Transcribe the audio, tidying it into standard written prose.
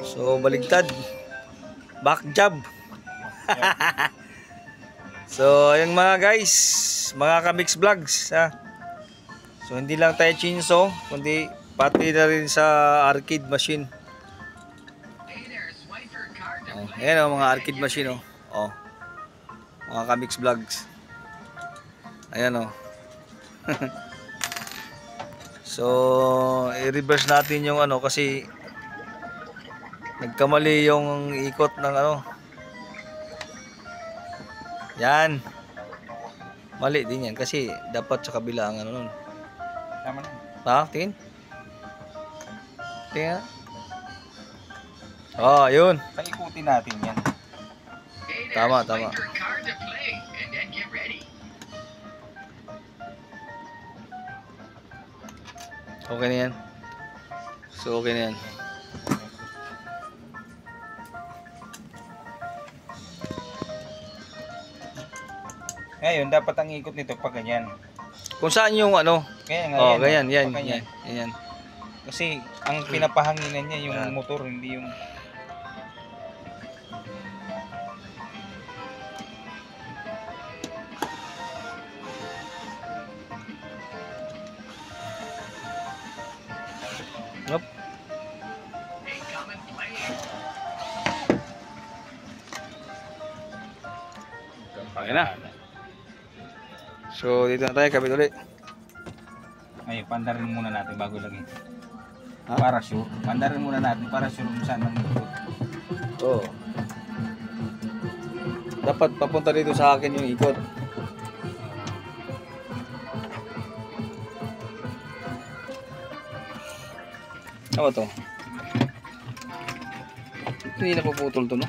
So baligtad. Back jab. So ayun mga guys, mga ka-mix vlogs ha. So hindi lang tayo chinso, kundi pati na rin sa arcade machine. Oh, ayan o, mga arcade machine o. Oh. Mga ka-mix vlogs. Ayan o. So i-reverse natin yung ano kasi nagkamali yung ikot ng ano. Yan. Mali din yan kasi dapat sa kabila ang ano nun. Tama na. Ha? Tingin? Tingin? Oh, yun. Paikutin natin yan. Tama, tama. Okay na yan. So, okay na yan. Ngayon, dapat ang ikot nito pag ganyan. Kung saan yung ano? Kaya nga Oh, yan. ganyan, yan, yan. Kasi ang pinapahanginan niya yung motor, hindi yung... Nope. Okay na. So, dito na tayo, kabit ulit. Ay, pandarin muna natin bago lagay. Ha? Para sure. Pandarin muna natin para sure kung saan ang ikot. Oo. Dapat papunta dito sa akin yung ikot. Ano to? Hindi na puputol to, no?